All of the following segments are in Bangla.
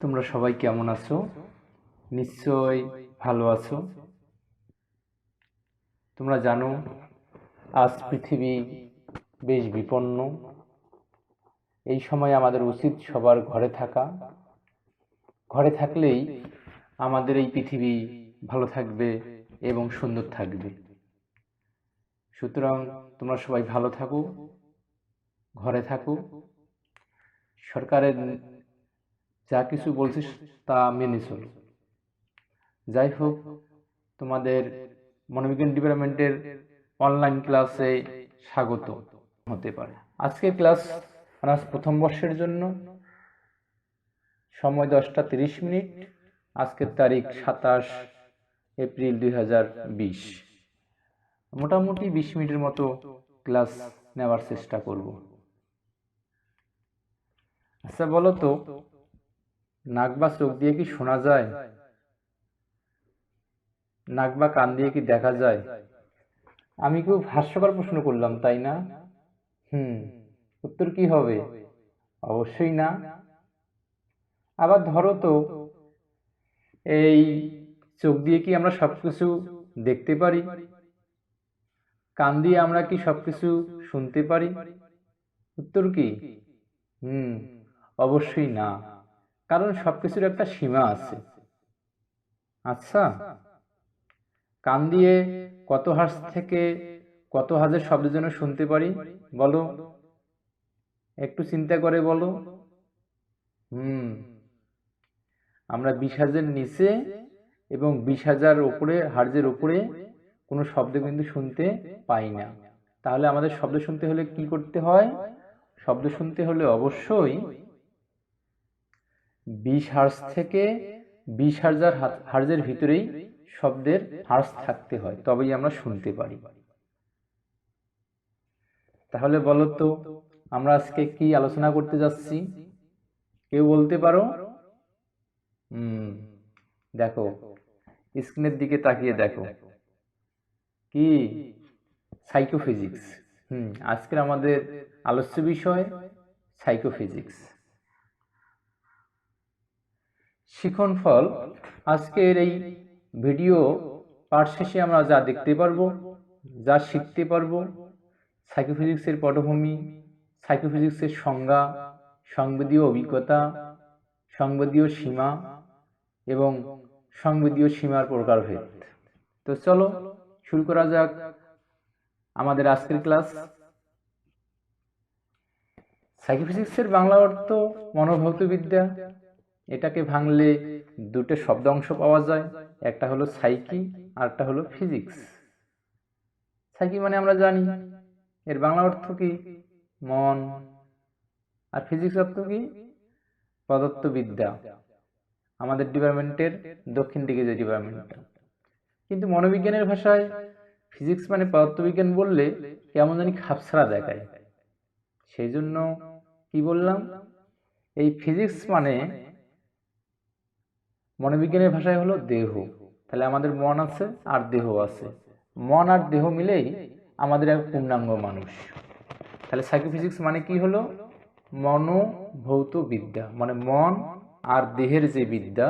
তোমরা সবাই কেমন আছো? নিশ্চয় ভালো আছো। তোমরা জানো আজ পৃথিবী বেশ বিপন্ন। এই সময় আমাদের উচিত সবার ঘরে থাকা। ঘরে থাকলেই আমাদের এই পৃথিবী ভালো থাকবে এবং সুন্দর থাকবে। সুতরাং তোমরা সবাই ভালো থাকো, ঘরে থাকো। সরকারের যা কিছু বলছে তা মেনে চলো। যাই হোক, তোমাদের মনোবিজ্ঞান ডিপার্টমেন্টের অনলাইন ক্লাসে স্বাগত হতে পারে। আজকের ক্লাস অনার্স প্রথম বর্ষের জন্য, সময় 10টা 30 মিনিট। আজকের তারিখ 27 এপ্রিল 2020। মোটামুটি 20 মিনিটের মতো ক্লাস নেওয়ার চেষ্টা করব। আচ্ছা বলো তো, নাক বা চোখ দিয়ে কি শোনা যায়? নাক বা কান দিয়ে কি দেখা যায়? আমি খুব হাস্যকর প্রশ্ন করলাম, তাই না? উত্তর কি হবে? অবশ্যই না। আবার ধরো তো, এই চোখ দিয়ে কি আমরা সবকিছু দেখতে পারি? কান দিয়ে আমরা কি সবকিছু শুনতে পারি? উত্তর কি? অবশ্যই না, কারণ সবকিছুর একটা সীমা আছে। আচ্ছা, কান দিয়ে কত হার্জ থেকে কত হার্জের শব্দের জন্য শুনতে পারি বলো? একটু চিন্তা করে বলো। আমরা 20,000 নিচে এবং 20,000 উপরে হার্জের উপরে কোনো শব্দ কিন্তু শুনতে পাই না। তাহলে আমাদের শব্দ শুনতে হলে কি করতে হয়? শব্দ শুনতে হলে অবশ্যই 20 হার্জ থেকে 20,000 হার্জের ভিতরেই শব্দের হার্জ থাকতে হয়, তবেই আমরা শুনতে পারি। তাহলে বলো তো, আমরা আজকে কি আলোচনা করতে যাচ্ছি? কেউ বলতে পারো? দেখো, স্ক্রিনের দিকে তাকিয়ে দেখো। কি? সাইকোফিজিক্স। আজকের আমাদের আলোচ্য বিষয় সাইকোফিজিক্স। শিখন ফল। আজকের এই ভিডিও পাঠ শেষে আমরা যা দেখতে পারবো, যা শিখতে পারবো, সাইকোফিজিক্সের পটভূমি, সাইকোফিজিক্সের সংজ্ঞা, সংবেদীয় অভিজ্ঞতা, সংবেদীয় সীমা এবং সংবেদীয় সীমার প্রকারভেদ। তো চলো শুরু করা যাক আমাদের আজকের ক্লাস। সাইকোফিজিক্সের বাংলা অর্থ মনোভৌতবিদ্যা। এটাকে ভাঙলে দুটো শব্দাংশ পাওয়া যায়, একটা হলো সাইকি আর একটা হলো ফিজিক্স। সাইকি মানে আমরা জানি, এর বাংলা অর্থ কি? মন। আর ফিজিক্স অর্থ কি? পদার্থবিদ্যা। আমাদের ডিপার্টমেন্টের দক্ষিণ দিকে যে ডিপার্টমেন্টটা। কিন্তু মনোবিজ্ঞানের ভাষায় ফিজিক্স মানে পদার্থবিজ্ঞান বললে কেমন জানি খাপছাড়া দেখায়। সেই জন্য কি বললাম, এই ফিজিক্স মানে মনোবিজ্ঞানের ভাষায় হলো দেহ। তাহলে আমাদের মন আছে আর দেহ আছে, মন আর দেহ মিলেই আমাদের এক পূর্ণাঙ্গ মানুষ। তাহলে সাইকোফিজিক্স মানে কি হলো? মনোভৌত বিদ্যা, মানে মন আর দেহের যে বিদ্যা,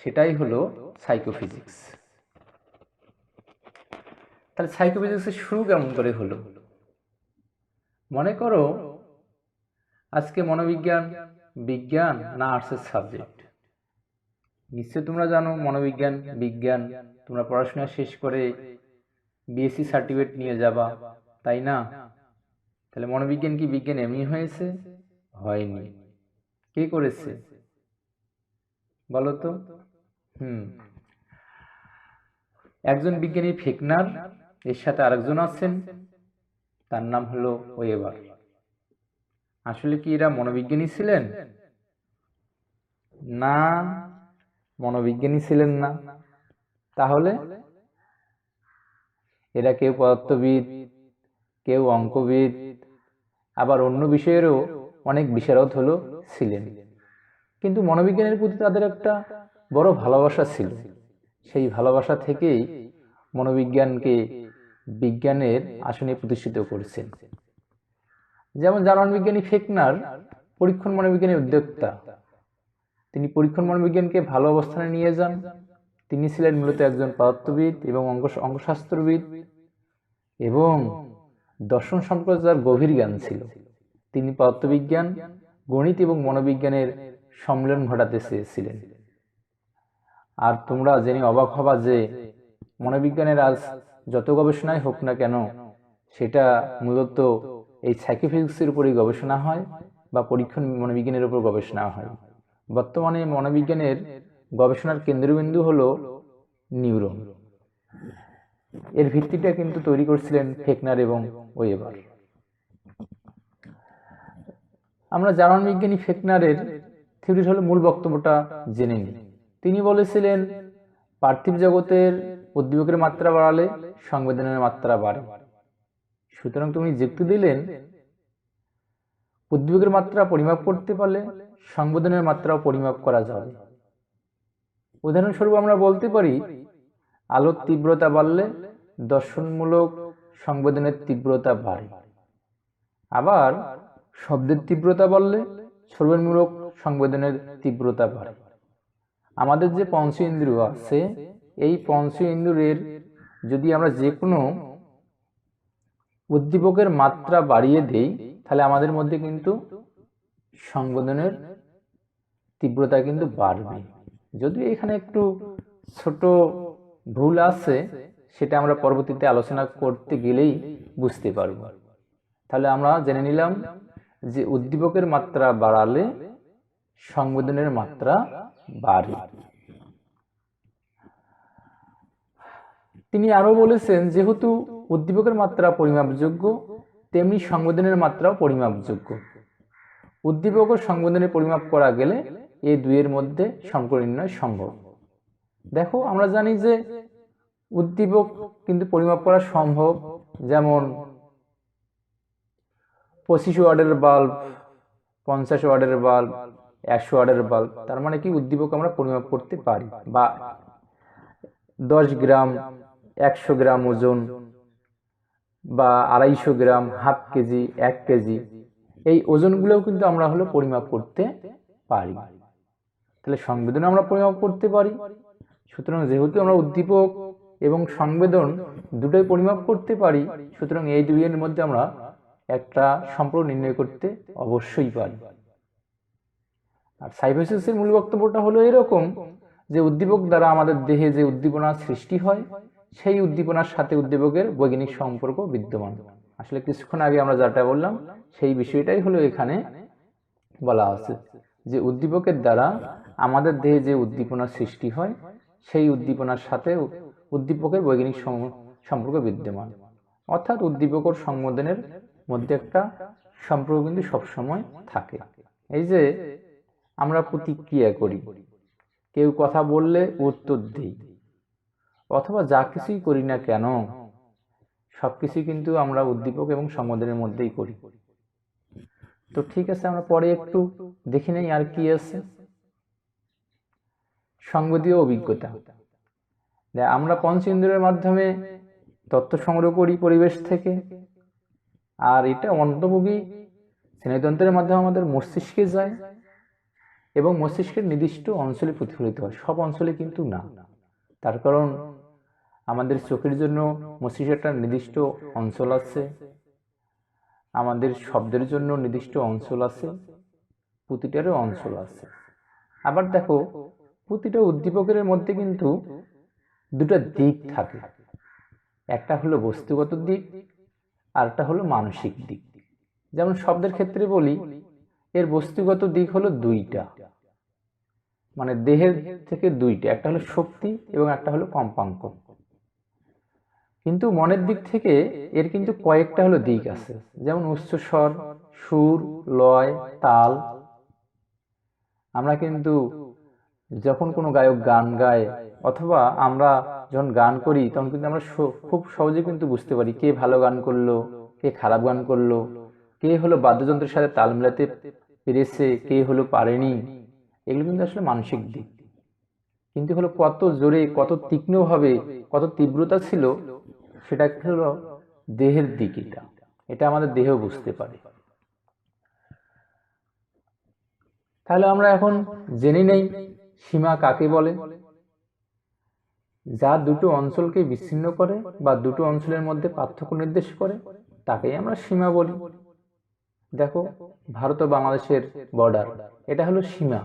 সেটাই হলো সাইকোফিজিক্স। তাহলে সাইকোফিজিক্সের শুরু কেমন করে হলো? মনে করো আজকে মনোবিজ্ঞান বিজ্ঞান না আর্টসের সাবজেক্ট। নিশ্চয় তোমরা জানো মনোবিজ্ঞান বিজ্ঞান, তোমরা পড়াশোনা শেষ করে বিএসসি সার্টিফিকেট নিয়ে যাবা, তাই না? তাহলে মনোবিজ্ঞান কি বিজ্ঞান এমনি হয়েছে? হয়নি। কে করেছে বলো তো? একজন বিজ্ঞানী ফেকনার, এর সাথে আরেকজন আছেন, তার নাম হলো ওয়েবার। আসলে কি এরা মনোবিজ্ঞানী ছিলেন? না, মনোবিজ্ঞানী ছিলেন না। তাহলে এরা কেউ পদার্থবিদ, কেউ অঙ্কবিদ, আবার অন্য বিষয়েরও অনেক বিশারদ হলো ছিলেন। কিন্তু মনোবিজ্ঞানের প্রতি তাদের একটা বড় ভালোবাসা ছিল। সেই ভালোবাসা থেকেই মনোবিজ্ঞানকে বিজ্ঞানের আসনে প্রতিষ্ঠিত করেছেন। যেমন জার্মান বিজ্ঞানী ফেকনার পরীক্ষণ মনোবিজ্ঞানের উদ্যোক্তা। তিনি পরীক্ষণ মনোবিজ্ঞানকে ভালো অবস্থানে নিয়ে যান। তিনি ছিলেন মূলত একজন পদার্থবিদ এবং অঙ্কশাস্ত্রবিদ, এবং দর্শন সম্পর্কে যার গভীর জ্ঞান ছিল। তিনি পদার্থবিজ্ঞান, গণিত এবং মনোবিজ্ঞানের সম্মিলন ঘটাতে চেয়েছিলেন। আর তোমরা জেনে অবাক হবা যে মনোবিজ্ঞানের আজ যত গবেষণাই হোক না কেন, সেটা মূলত এই সাইকোফিজিক্সের উপরই গবেষণা হয় বা পরীক্ষণ মনোবিজ্ঞানের উপর গবেষণা হয়। বর্তমানে মনোবিজ্ঞানের গবেষণার কেন্দ্রবিন্দু হলো নিউরন। এর ভিত্তিটা কিন্তু তৈরি করেছিলেন ফেকনার এবং ওয়েবার। আমরা জার্মান বিজ্ঞানী ফেকনারের থিওরির হলো মূল বক্তব্যটা জেনে নিই। তিনি বলেছিলেন, পার্থিব জগতের উদ্দীপকের মাত্রা বাড়ালে সংবেদনের মাত্রা বাড়ে। সুতরাং তুমি যুক্তি দিলেন, উদ্দীপকের মাত্রা পরিমাপ করতে পারলে সংবেদনের মাত্রাও পরিমাপ করা যাবে। উদাহরণস্বরূপ আমরা বলতে পারি, আলোর তীব্রতা বাড়লে দর্শনমূলক সংবেদনের তীব্রতা বাড়ে। আবার শব্দের তীব্রতা বাড়লে শ্রবণমূলক সংবেদনের তীব্রতা বাড়ে। আমাদের যে পঞ্চ ইন্দ্রিয় আছে, এই পঞ্চ ইন্দ্রিয়ের যদি আমরা যে কোনো উদ্দীপকের মাত্রা বাড়িয়ে দেই, তাহলে আমাদের মধ্যে কিন্তু সংবেদনের তীব্রতা কিন্তু বাড়বে। যদিও এখানে একটু ছোট ভুল আছে, সেটা আমরা পরবর্তীতে আলোচনা করতে গেলেই বুঝতে পারব। তাহলে আমরা জেনে নিলাম যে উদ্দীপকের মাত্রা বাড়ালে সংবেদনের মাত্রা বাড়ে। তিনি আরো বলেছেন, যেহেতু উদ্দীপকের মাত্রা পরিমাপযোগ্য, তেমনি সংবেদনের মাত্রাও পরিমাপযোগ্য। উদ্দীপক ও সংবেদনের পরিমাপ করা গেলে এই দুইয়ের মধ্যে সম্পর্ক নির্ণয় সম্ভব। দেখো, আমরা জানি যে উদ্দীপক কিন্তু পরিমাপ করা সম্ভব। যেমন 25 ওয়াটের বাল্ব, 50 ওয়াটের বাল্ব, 100 ওয়াটের বাল্ব, তার মানে কি উদ্দীপক আমরা পরিমাপ করতে পারি। বা 10 গ্রাম, 100 গ্রাম ওজন, বা 250 গ্রাম, হাফ কেজি, 1 কেজি, এই ওজনগুলোও কিন্তু আমরা হলো পরিমাপ করতে পারি। তাহলে সংবেদন আমরা পরিমাপ করতে পারি। সুতরাং যেহেতু আমরা উদ্দীপক এবং সংবেদন দুটোই পরিমাপ করতে পারি, সুতরাং এই দুইয়ের মধ্যে আমরা একটা সম্পর্ক নির্ণয় করতে অবশ্যই পারি। আর সাইকোফিজিক্সের মূল বক্তব্যটা হলো এরকম যে উদ্দীপক দ্বারা আমাদের দেহে যে উদ্দীপনার সৃষ্টি হয়, সেই উদ্দীপনার সাথে উদ্দীপকের বৈজ্ঞানিক সম্পর্ক বিদ্যমান। আসলে কিছুক্ষণ আগে আমরা যেটা বললাম, সেই বিষয়টাই হলো এখানে বলা আছে, যে উদ্দীপকের দ্বারা আমাদের দেহে যে উদ্দীপনার সৃষ্টি হয়, সেই উদ্দীপনার সাথে উদ্দীপকের বৈজ্ঞানিক সম্পর্ক বিদ্যমান। অর্থাৎ উদ্দীপক ও সংবেদনের মধ্যে একটা সম্পর্ক কিন্তু সবসময় থাকে। এই যে আমরা প্রতিক্রিয়া করি, কেউ কথা বললে উত্তর দিই, অথবা যা কিছুই করি না কেন, সবকিছু কিন্তু আমরা উদ্দীপক এবং সংবেদনের মধ্যেই করি। তো ঠিক আছে, আমরা পরে একটু দেখে নেই আর কি আছে। সংবেদীয় অভিজ্ঞতা। আমরা পঞ্চ ইন্দ্রিয়ের মাধ্যমে তথ্য সংগ্রহ করি পরিবেশ থেকে, আর এটা অন্তর্ভোগী স্নায়ুতন্ত্রের মাধ্যমে আমাদের মস্তিষ্কে যায় এবং মস্তিষ্কের নির্দিষ্ট অঞ্চলে প্রতিফলিত হয়। সব অঞ্চলে কিন্তু না। তার কারণ আমাদের চোখের জন্য মস্তিষ্কের একটা নির্দিষ্ট অঞ্চল আছে, আমাদের শব্দের জন্য নির্দিষ্ট অঞ্চল আছে, প্রতিটারও অঞ্চল আছে। আবার দেখো, প্রতিটা উদ্দীপকের মধ্যে কিন্তু দুটো দিক থাকে। একটা হলো বস্তুগত দিক, আর একটা হলো মানসিক দিক। যেমন শব্দের ক্ষেত্রে বলি, এর বস্তুগত দিক হলো দুইটা, মানে দেহের থেকে দুইটা, একটা হলো শক্তি এবং একটা হলো কম্পাঙ্ক। কিন্তু মনের দিক থেকে এর কিন্তু কয়েকটা হলো দিক আছে, যেমন উচ্চস্বর, সুর, লয়, তাল। আমরা কিন্তু যখন কোনো গায়ক গান গায় অথবা আমরা যখন গান করি, তখন কিন্তু আমরা খুব সহজে কিন্তু বুঝতে পারি কে ভালো গান করলো, কে খারাপ গান করলো, কে হলো বাদ্যযন্ত্রের সাথে তাল মেলাতে পেরেছে, কে হলো পারেনি। এগুলো কিন্তু আসলে মানসিক দিক। কিন্তু হলো কত জোরে, কত তীক্ষ্ণভাবে, কত তীব্রতা ছিল, সেটা হলো দেহের দিক। এটা আমাদের দেহ বুঝতে পারে। তাহলে আমরা এখন জেনে নেই সীমা কাকে বলে। যা দুটো অঞ্চলকে বিচ্ছিন্ন করে বা দুটো অঞ্চলের মধ্যে পার্থক্য নির্দেশ করে তাকেই আমরা সীমা বলি। দেখো, ভারত ও বাংলাদেশের বর্ডার, এটা হলো সীমা।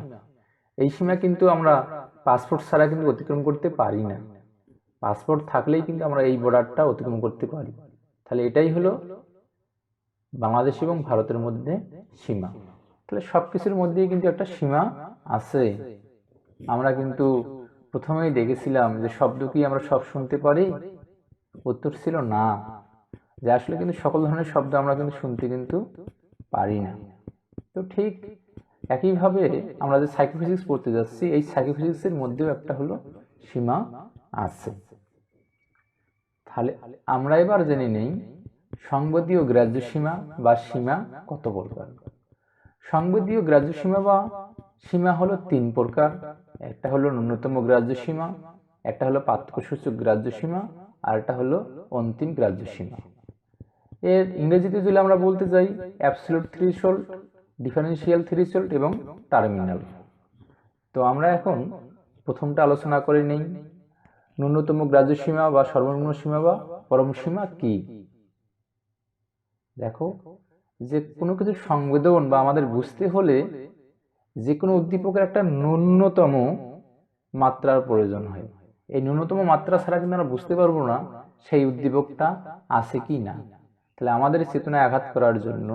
এই সীমা কিন্তু আমরা পাসপোর্ট ছাড়া কিন্তু অতিক্রম করতে পারি না। পাসপোর্ট থাকলেই কিন্তু আমরা এই বর্ডারটা অতিক্রম করতে পারি। তাহলে এটাই হলো বাংলাদেশ এবং ভারতের মধ্যে সীমা। তাহলে সবকিছুর মধ্যেই কিন্তু একটা সীমা আছে। আমরা কিন্তু প্রথমেই দেখেছিলাম যে শব্দ কি আমরা সব শুনতে পারি? উত্তর ছিল না, যে আসলে কিন্তু সকল ধরনের শব্দ আমরা কিন্তু শুনতে কিন্তু পারি না। তো ঠিক একইভাবে আমরা যে সাইকোফিজিক্স পড়তে যাচ্ছি, এই সাইকোফিজিক্সের মধ্যেও একটা হলো সীমা আছে। তাহলে আমরা এবার জেনে নেই সংবেদীয় গ্রাহ্য সীমা বা সীমা কত প্রকার। সংবেদীয় গ্রাহ্য সীমা বা সীমা হলো তিন প্রকার। একটা হলো ন্যূনতম গ্রাহ্য সীমা, একটা হলো পার্থক্যসূচক গ্রাহ্য সীমা, আর একটা হলো অন্তিম গ্রাহ্য সীমা। এর ইংরেজিতে যদি আমরা বলতে যাই অ্যাবসলিউট থ্রেশহোল্ড, ডিফারেন্সিয়াল থ্রেশহোল্ড এবং টার্মিনাল। তো আমরা এখন প্রথমটা আলোচনা করে নেই, ন্যূনতম গ্রাহ্য সীমা বা সর্বনিম্ন সীমা বা পরম সীমা কি। দেখো, যে কোনো কিছু সংবেদন বা আমাদের বুঝতে হলে যে কোনো উদ্দীপকের একটা ন্যূনতম মাত্রার প্রয়োজন হয়। এই ন্যূনতম মাত্রা ছাড়া কিন্তু আমরা বুঝতে পারবো না সেই উদ্দীপকটা আছে কি না। তাহলে আমাদের চেতনায় আঘাত করার জন্য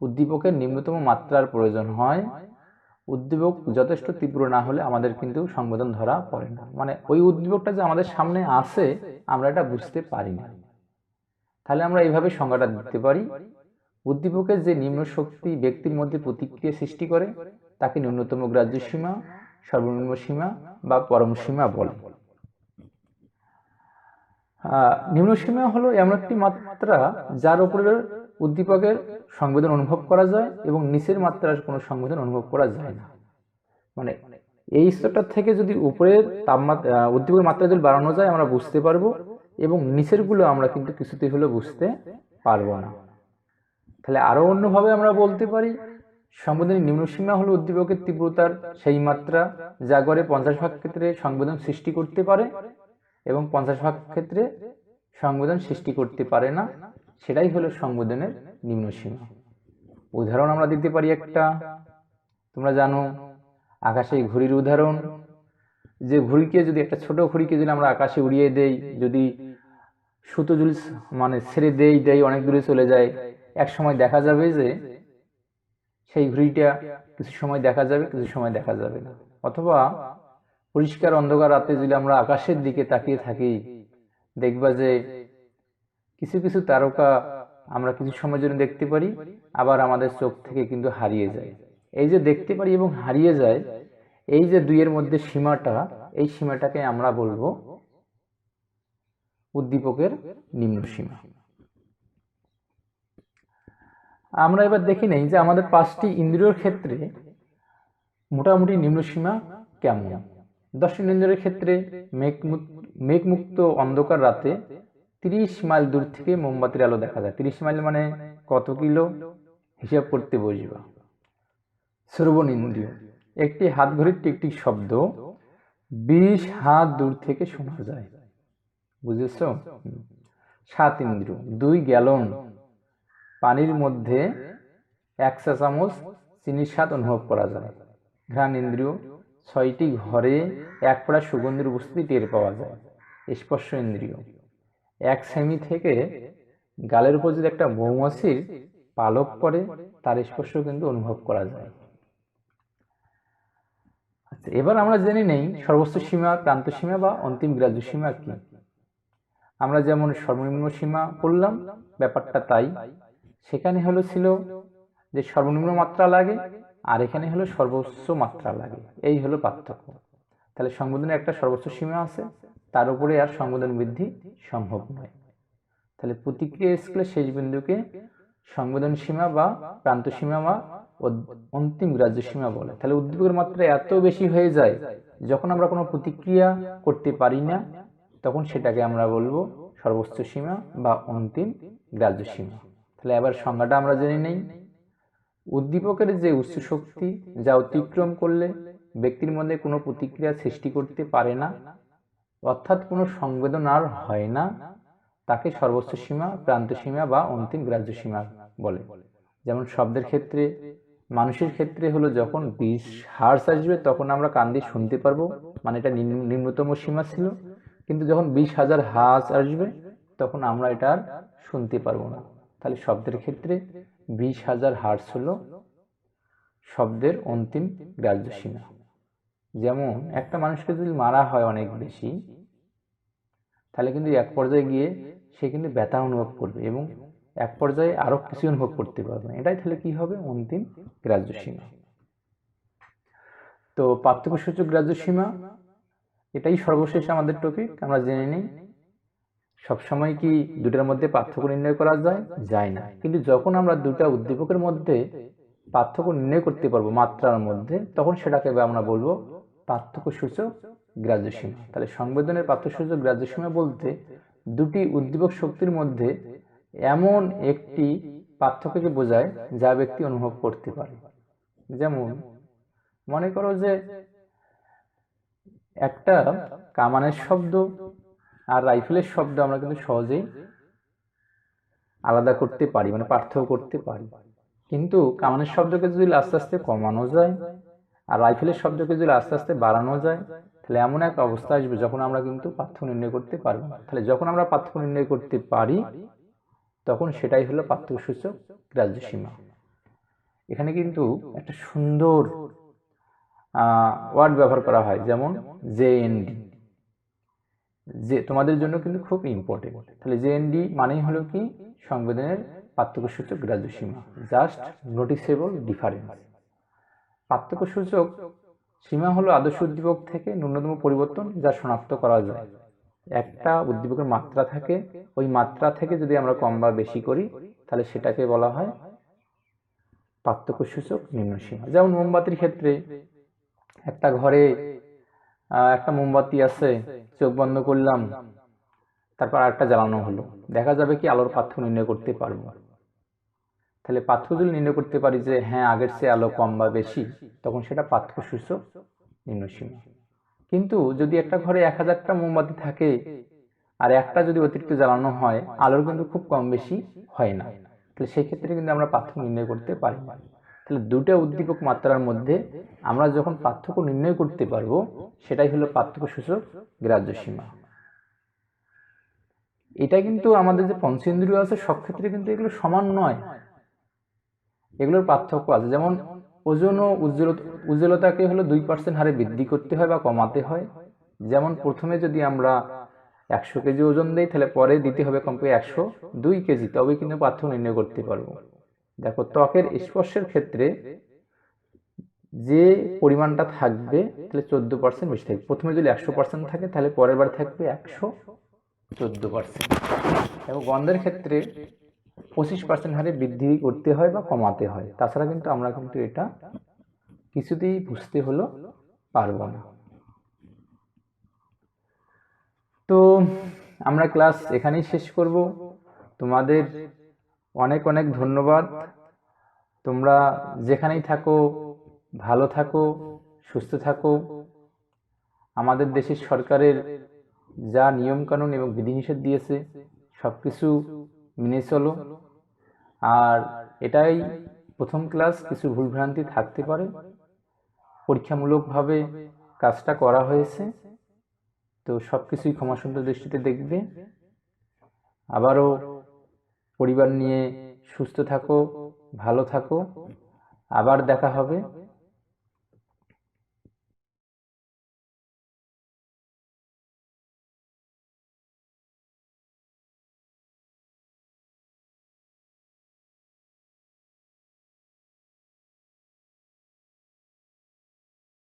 উদ্দীপকের নিম্নতম মাত্রার প্রয়োজন হয়। উদ্দীপক যথেষ্ট তীব্র না হলে আমাদের কিন্তু সংবেদন ধরা পড়ে না, মানে ওই উদ্দীপকটা যে আমাদের সামনে আছে আমরা এটা বুঝতে পারি না। তাহলে আমরা এইভাবে সংজ্ঞাটা দিতে পারি, উদ্দীপকের যে নিম্ন শক্তি ব্যক্তির মধ্যে প্রতিক্রিয়া সৃষ্টি করে তাকে ন্যূনতম গ্রাহ্য সীমা, সর্বনিম্ন সীমা বা পরম সীমা বলে। নিম্ন সীমা হলো এমন একটি মাত্রা যার উপরে উদ্দীপকের সংবেদন অনুভব করা যায় এবং নিচের মাত্রার কোনো সংবেদন অনুভব করা যায় না। মানে এই স্তরটা থেকে যদি উপরের তাপমাত্রা উদ্দীপকের মাত্রা যদি বাড়ানো যায় আমরা বুঝতে পারবো, এবং নিচের গুলো আমরা কিন্তু কিছুতেই হলে বুঝতে পারবো না। তাহলে আরো অন্যভাবে আমরা বলতে পারি, সংবেদনের নিম্ন সীমা হলো উদ্দীপকের তীব্রতার সেই মাত্রা যা গড়ে 50 ভাগ ক্ষেত্রে সংবেদন সৃষ্টি করতে পারে এবং 50 ভাগ ক্ষেত্রে সংবেদন সৃষ্টি করতে পারে না, সেটাই হলো সংবেদনের নিম্ন সীমা। উদাহরণ আমরা দিতে পারি একটা, তোমরা জানো আকাশে ঘুড়ির উদাহরণ, যে ঘুড়িকে যদি একটা ছোট ঘুড়িকে যদি আমরা আকাশে উড়িয়ে দেই, যদি সুতো যদি মানে ছেড়ে দেই অনেক দূরে চলে যায়, এক সময় দেখা যাবে যে সেই ঘুড়িটা কিছু সময় দেখা যাবে, কিছু সময় দেখা যাবে না। অথবা পরিষ্কার অন্ধকার রাতে যদি আমরা আকাশের দিকে তাকিয়ে থাকি, দেখবা যে কিছু কিছু তারকা আমরা কিছু সময়ের জন্য দেখতে পারি, আবার আমাদের চোখ থেকে কিন্তু হারিয়ে যায়। এই যে দেখতে পারি এবং হারিয়ে যায়, এই যে দুইয়ের মধ্যে সীমাটা, এই সীমাটাকে আমরা বলবো উদ্দীপকের নিম্ন সীমা। আমরা এবার দেখি নেই যে আমাদের 5টি ইন্দ্রিয়র ক্ষেত্রে মোটামুটি নিম্ন সীমা কেমন। দর্শন ইন্দ্রিয়ের ক্ষেত্রে মেঘমুক্ত অন্ধকার রাতে 30 মাইল দূর থেকে মোমবাতির আলো দেখা যায়। 30 মাইল মানে কত কিলো হিসাব করতে বসবা। শ্রবণ ইন্দ্রিয়, একটি হাত ঘড়ির টিকটিক শব্দ 20 হাত দূর থেকে শোনা যায়, বুঝেছো? 7 ইন্দ্রিয়, 2 গ্যালন পানির মধ্যে 1 চা চামচ চিনির স্বাদ অনুভব করা যায়। ঘ্রাণ ইন্দ্রিয়, 6টি ঘরে 1 ফোঁটা সুগন্ধির উপস্থিতি টের পাওয়া যায়। স্পর্শ ইন্দ্রিয়, 1 সেমি থেকে গালের উপর যদি একটা মৌমাছির পালক পড়ে তার স্পর্শ কিন্তু অনুভব করা যায়। আচ্ছা, এবার আমরা জেনে নেই সর্বোচ্চ সীমা, প্রান্ত সীমা বা অন্তিম গ্রাহ্য সীমা কি। আমরা যেমন সর্বনিম্ন সীমা পড়লাম, ব্যাপারটা তাই। সেখানে হলো ছিল যে সর্বনিম্ন মাত্রা লাগে, আর এখানে হলো সর্বোচ্চ মাত্রা লাগে, এই হলো পার্থক্য। তাহলে সংবেদনের একটা সর্বোচ্চ সীমা আছে, তার উপরে আর সংবেদন বৃদ্ধি সম্ভব নয়। তাহলে প্রতিক্রিয়া স্কেলের শেষ বিন্দুকে সংবেদন সীমা বা প্রান্ত সীমা বা অন্তিম গ্রাহ্য সীমা বলে। তাহলে উদ্দীপকের মাত্রা এত বেশি হয়ে যায় যখন আমরা কোনো প্রতিক্রিয়া করতে পারি না, তখন সেটাকে আমরা বলবো সর্বোচ্চ সীমা বা অন্তিম গ্রাহ্য সীমা। তাহলে এবার সংজ্ঞাটা আমরা জেনে নেই। উদ্দীপকের যে উচ্চ শক্তি যা অতিক্রম করলে ব্যক্তির মধ্যে কোনো প্রতিক্রিয়া সৃষ্টি করতে পারে না, অর্থাৎ কোনো সংবেদন আর হয় না, তাকে সর্বোচ্চ সীমা, প্রান্ত সীমা বা অন্তিম গ্রাহ্য সীমা বলে। যেমন শব্দের ক্ষেত্রে, মানুষের ক্ষেত্রে হলো যখন 20 হার্জ আসবে তখন আমরা কান দিয়ে শুনতে পারবো, মানে এটা নিম্নতম সীমা ছিল। কিন্তু যখন 20,000 হার্জ আসবে তখন আমরা এটা আর শুনতে পারবো না। তাহলে শব্দের ক্ষেত্রে 20,000 হার্জ হলো শব্দের অন্তিম গ্রাহ্য সীমা। যেমন একটা মানুষকে যদি মারা হয় অনেক বেশি, তাহলে কিন্তু এক পর্যায়ে গিয়ে সে কিন্তু ব্যথা অনুভব করবে এবং এক পর্যায়ে আরো কিছু অনুভব করতে পারবে। এটাই তাহলে কি হবে? অন্তিম গ্রাহ্য সীমা। তো পার্থক্যসূচক গ্রাহ্য সীমা, এটাই সর্বশেষ আমাদের টপিক। আমরা জেনে নিই, সবসময় কি দুটার মধ্যে পার্থক্য নির্ণয় করা যায়? যায় না। কিন্তু যখন আমরা দুটা উদ্দীপকের মধ্যে পার্থক্য নির্ণয় করতে পারবো মাত্রার মধ্যে, তখন সেটাকে আমরা বলবো পার্থক্যসূচক গ্রাহ্য সীমা। তাহলে সংবেদনের পার্থক্যসূচক গ্রাহ্য সীমা বলতে দুটি উদ্দীপক শক্তির মধ্যে এমন একটি পার্থক্যকে বোঝায় যা ব্যক্তি অনুভব করতে পারে। যেমন মনে করো যে একটা কামানের শব্দ আর রাইফেলের শব্দ আমরা কিন্তু সহজেই আলাদা করতে পারি, মানে পার্থক্য করতে পারি। কিন্তু কামানের শব্দকে যদি আস্তে আস্তে কমানো যায় আর রাইফেলের শব্দকে যদি আস্তে আস্তে বাড়ানো যায়, তাহলে এমন এক অবস্থা আসবে যখন আমরা কিন্তু পার্থক্য নির্ণয় করতে পারবো না। তাহলে যখন আমরা পার্থক্য নির্ণয় করতে পারি তখন সেটাই হলো পার্থক্যসূচক গ্রাহ্য সীমা। এখানে কিন্তু একটা সুন্দর ওয়ার্ড ব্যবহার করা হয়, যেমন জেএনডি, যে তোমাদের জন্য কিন্তু খুব ইম্পর্টেন্ট। তাহলে জেএনডি মানেই হলো কি? সংবেদনের পার্থক্যসূচক গ্রাহ্য সীমা, জাস্ট নোটিসেবল ডিফারেন্স। পার্থক্যসূচক সীমা হলো আদর্শ উদ্দীপক থেকে ন্যূনতম পরিবর্তন যা শনাক্ত করা যায়। একটা উদ্দীপকের মাত্রা থাকে, ওই মাত্রা থেকে যদি আমরা কম বা বেশি করি তাহলে সেটাকে বলা হয় পার্থক্যসূচক নিম্ন সীমা। যেমন মোমবাতির ক্ষেত্রে, একটা ঘরে একটা মোমবাতি আছে, চোখ বন্ধ করলাম, তারপর আরেকটা জ্বালানো হলো, দেখা যাবে কি আলোর পার্থক্য নির্ণয় করতে পারবো। তাহলে পার্থক্য যদি নির্ণয় করতে পারি যে হ্যাঁ আগের চেয়ে আলো কম বা বেশি, তখন সেটা পার্থক্যসূচক নিম্ন সীমা। কিন্তু যদি একটা ঘরে 1000টা মোমবাতি থাকে আর একটা যদি অতিরিক্ত জ্বালানো হয়, আলোর কিন্তু খুব কম বেশি হয় না, তাহলে সেই ক্ষেত্রে কিন্তু আমরা পার্থক্য নির্ণয় করতে পারি না। তাহলে দুটো উদ্দীপক মাত্রার মধ্যে আমরা যখন পার্থক্য নির্ণয় করতে পারবো সেটাই হলো পার্থক্যসূচক গ্রাহ্য সীমা। এটা কিন্তু আমাদের যে পঞ্চেন্দ্রিয় আছে সব ক্ষেত্রে কিন্তু এগুলো সমান নয়, এগুলোর পার্থক্য আছে। যেমন ওজন ও উজ্জ্বলতাকে হলো 2% হারে বৃদ্ধি করতে হয় বা কমাতে হয়। যেমন প্রথমে যদি আমরা 100 কেজি ওজন দেই, তাহলে পরে দিতে হবে কমপক্ষে 102 কেজি, তবে কিন্তু পার্থক্য নির্ণয় করতে পারবো। দেখো, ত্বকের স্পর্শের ক্ষেত্রে যে পরিমাণটা থাকবে তাহলে 14% বেশি থাকবে। প্রথমে যদি 100% থাকে তাহলে পরের বার থাকবে 114%। এবং গন্ধের ক্ষেত্রে 25% হারে বৃদ্ধি করতে হয় বা কমাতে হয়, তাছাড়া কিন্তু আমরা কিন্তু এটা কিছুতেই বুঝতে হলো পারবো না। তো আমরা ক্লাস এখানেই শেষ করব। তোমাদের অনেক অনেক ধন্যবাদ। তোমরা যেখানেই থাকো ভালো থাকো, সুস্থ থাকো। আমাদের দেশের সরকারের যা নিয়মকানুন এবং বিধিনিষেধ দিয়েছে সবকিছু মেনে চলো। আর এটাই প্রথম ক্লাস, কিছু ভুলভ্রান্তি থাকতে পারে, পরীক্ষামূলকভাবে কাজটা করা হয়েছে, তো সবকিছুই ক্ষমাসুন্দর দৃষ্টিতে দেখবে। আবারও পরিবার নিয়ে সুস্থ থাকো, ভালো থাকো, আবার দেখা হবে।